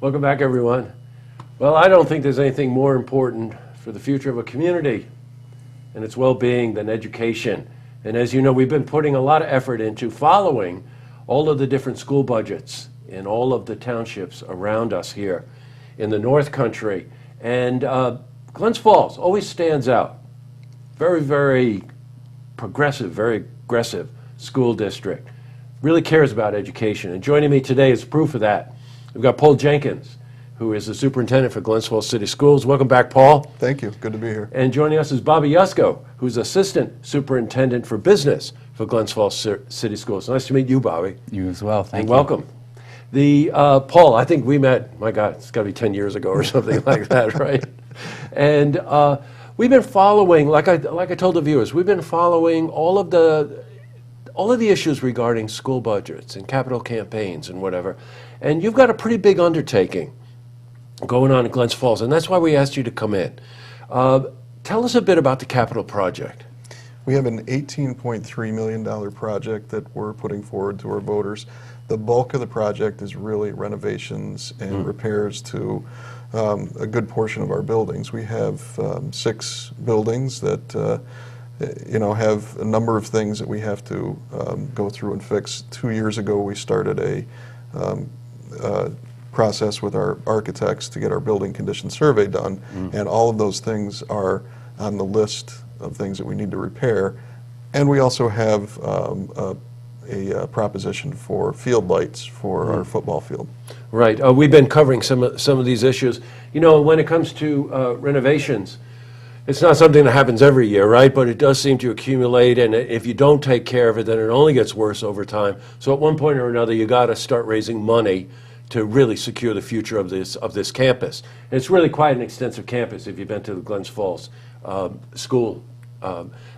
Welcome back, everyone. Well, I don't think there's anything more important for the future of a community and its well-being than education. And as you know, we've been putting a lot of effort into following all of the different school budgets in all of the townships around us here in the North Country. And Glens Falls always stands out. Very, very progressive, very aggressive school district. Really cares about education. And joining me today is proof of that. We've got Paul Jenkins, who is the superintendent for Glens Falls City Schools. Welcome back, Paul. Thank you. Good to be here. And joining us is Bobby Yusko, who's assistant superintendent for business for Glens Falls City Schools. Nice to meet you, Bobby. You as well. Thank you. Welcome. Paul, I think we met, my God, it's got to be 10 years ago or something like that, right? And we've been following, like I told the viewers, we've been following all of the issues regarding school budgets and capital campaigns and whatever. And you've got a pretty big undertaking going on in Glens Falls, and that's why we asked you to come in. Tell us a bit about the capital project. We have an $18.3 million project that we're putting forward to our voters. The bulk of the project is really renovations and repairs to a good portion of our buildings. We have 6 buildings that have a number of things that we have to go through and fix. 2 years ago, we started a process with our architects to get our building condition survey done, and all of those things are on the list of things that we need to repair. And we also have a proposition for field lights for our football field. Right. We've been covering some of these issues. You know, when it comes to renovations, it's not something that happens every year, right? But it does seem to accumulate, and if you don't take care of it, then it only gets worse over time. So at one point or another, you got to start raising money to really secure the future of this campus. And it's really quite an extensive campus if you've been to the Glens Falls school.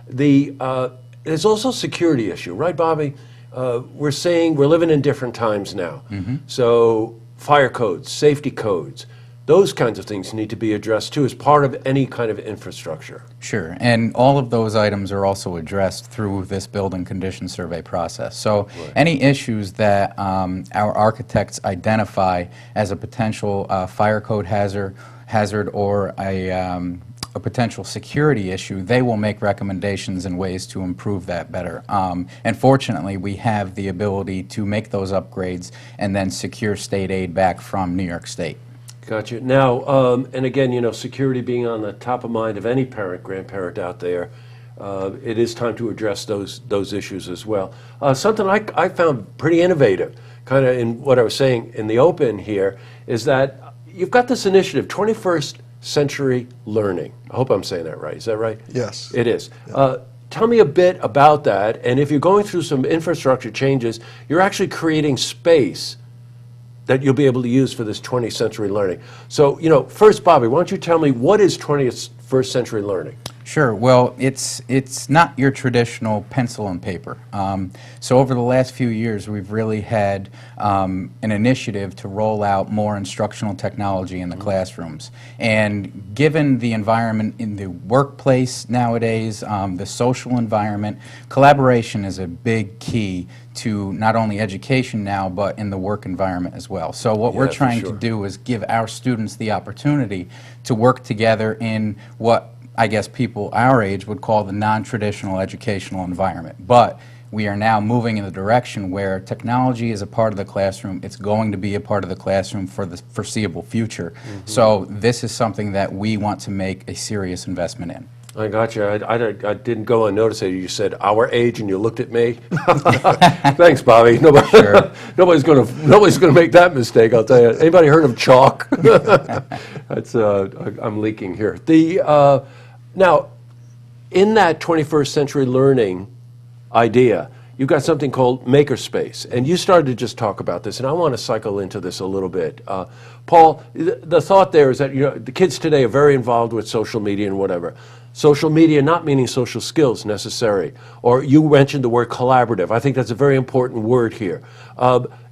There's also a security issue, right, Bobby? We're living in different times now. So fire codes, safety codes, those kinds of things need to be addressed too as part of any kind of infrastructure. Sure, and all of those items are also addressed through this building condition survey process. So any issues that our architects identify as a potential fire code hazard or a potential security issue, they will make recommendations and ways to improve that better. And fortunately, we have the ability to make those upgrades and then secure state aid back from New York State. Gotcha. Now, and again, you know, security being on the top of mind of any parent, grandparent out there, it is time to address those issues as well. Something I found pretty innovative, kind of in what I was saying in the open here, is that you've got this initiative, 21st Century Learning. I hope I'm saying that right. Is that right? Yes. It is. Yeah. Tell me a bit about that, and if you're going through some infrastructure changes, you're actually creating space that you'll be able to use for this 20th century learning. So, you know, first, Bobby, why don't you tell me what is 21st century learning? Sure. Well, it's not your traditional pencil and paper. So over the last few years, we've really had an initiative to roll out more instructional technology in the classrooms. And given the environment in the workplace nowadays, the social environment, collaboration is a big key to not only education now, but in the work environment as well. So what we're trying to do is give our students the opportunity to work together in what I guess people our age would call the non-traditional educational environment. But we are now moving in the direction where technology is a part of the classroom. It's going to be a part of the classroom for the foreseeable future. So this is something that we want to make a serious investment in. I got you. I didn't go unnoticed that you said our age and you looked at me. Thanks, Bobby. Nobody's gonna make that mistake. I'll tell you. Anybody heard of chalk? That's I'm leaking here. Now, in that 21st century learning idea, you've got something called Makerspace, and you started to just talk about this, and I want to cycle into this a little bit. Paul, the thought there is that the kids today are very involved with social media and whatever. Social media not meaning social skills necessary, or you mentioned the word collaborative. I think that's a very important word here.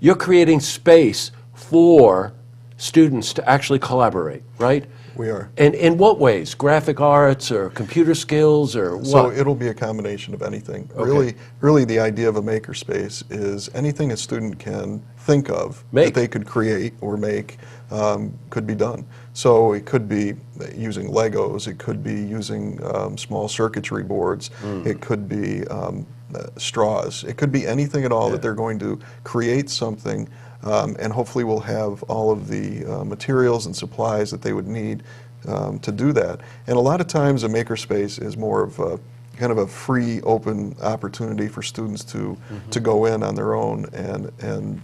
You're creating space for students to actually collaborate, right? We are. And in what ways? Graphic arts or computer skills or what? So it'll be a combination of anything. Really, the idea of a makerspace is anything a student can think of that they could create or make could be done. So it could be using Legos, it could be using small circuitry boards, it could be straws, it could be anything at all that they're going to create something, and hopefully we'll have all of the materials and supplies that they would need to do that. And a lot of times a makerspace is more of a kind of a free, open opportunity for students to go in on their own and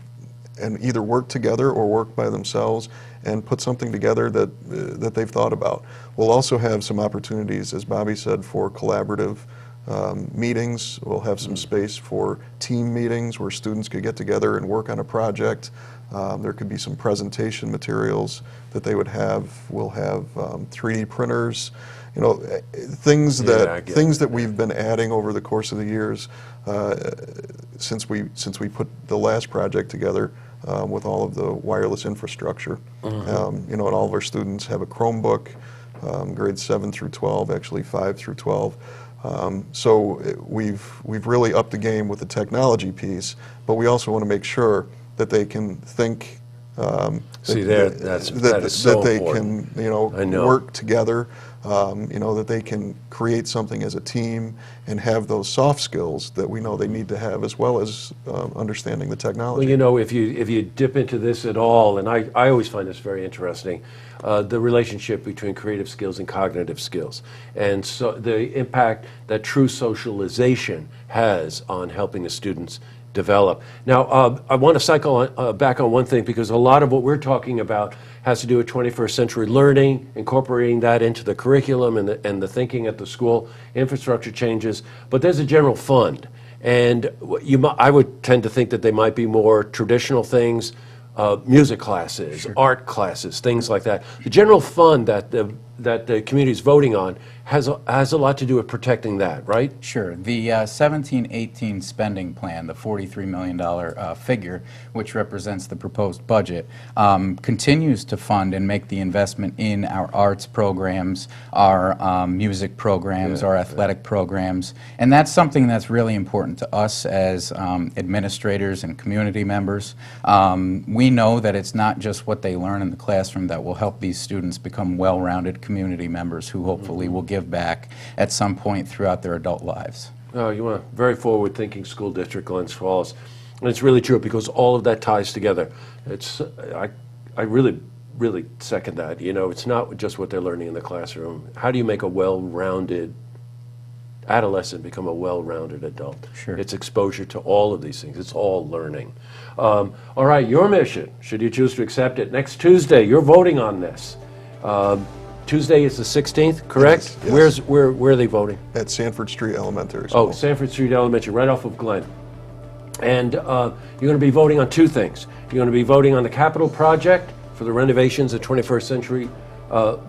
either work together or work by themselves and put something together that they've thought about. We'll also have some opportunities, as Bobby said, for collaborative meetings. We'll have some space for team meetings where students could get together and work on a project. There could be some presentation materials that they would have. We'll have 3D printers, you know, things that we've been adding over the course of the years since we put the last project together with all of the wireless infrastructure. You know, and all of our students have a Chromebook, grades 7 through 12, actually 5 through 12. So we've really upped the game with the technology piece, but we also want to make sure that they can think. That is so they important. can, you know, work together. You know, that they can create something as a team and have those soft skills that we know they need to have, as well as understanding the technology. Well, you know, if you dip into this at all, and I always find this very interesting, the relationship between creative skills and cognitive skills, and so the impact that true socialization has on helping the students develop. Now, I want to cycle back on one thing, because a lot of what we're talking about has to do with 21st century learning, incorporating that into the curriculum and the thinking at the school, infrastructure changes, but there's a general fund. And I would tend to think that they might be more traditional things, music classes, art classes, things like that. The general fund that the community is voting on has a lot to do with protecting that, right? Sure. The 17-18 spending plan, the $43 million figure, which represents the proposed budget, continues to fund and make the investment in our arts programs, our music programs, our athletic programs, and that's something that's really important to us as administrators and community members. We know that it's not just what they learn in the classroom that will help these students become well-rounded community members who hopefully will give back at some point throughout their adult lives. Oh, you want a very forward-thinking school district, Glens Falls. And it's really true, because all of that ties together. I really second that. You know, it's not just what they're learning in the classroom. How do you make a well-rounded adolescent become a well-rounded adult? Sure. It's exposure to all of these things. It's all learning. All right, your mission, should you choose to accept it, next Tuesday, you're voting on this. Tuesday is the 16th, correct? Yes. Where are they voting? At Sanford Street Elementary School. Oh, Sanford Street Elementary, right off of Glen. And you're going to be voting on two things. You're going to be voting on the capital project for the renovations of 21st century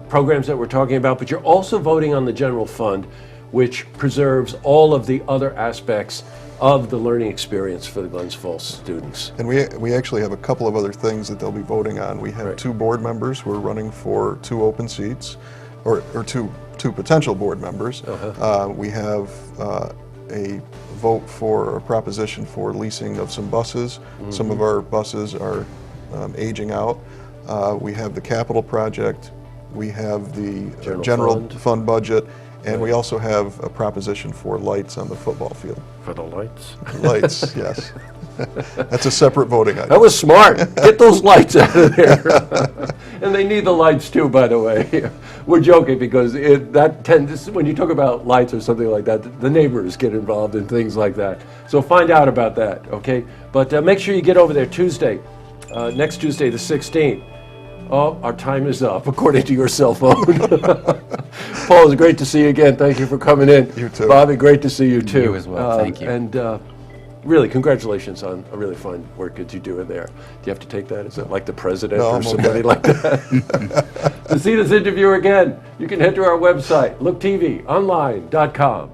programs that we're talking about, but you're also voting on the general fund, which preserves all of the other aspects of the learning experience for the Glens Falls students. And we actually have a couple of other things that they'll be voting on. We have two board members who are running for two open seats, or two potential board members. We have a vote for a proposition for leasing of some buses. Some of our buses are aging out. We have the capital project. We have the general fund budget. And we also have a proposition for lights on the football field. For the lights? Lights, yes. That's a separate voting item. That was smart. Get those lights out of there. And they need the lights too, by the way. We're joking, because when you talk about lights or something like that, the neighbors get involved in things like that. So find out about that, okay? But make sure you get over there Tuesday, next Tuesday the 16th. Oh, our time is up, according to your cell phone. Paul, it's great to see you again. Thank you for coming in. You too. Bobby, great to see you too. You as well. Thank you. And really, congratulations on a really fine work that you do in there. Do you have to take that? Is it like the president or somebody like that? To see this interview again, you can head to our website, looktvonline.com.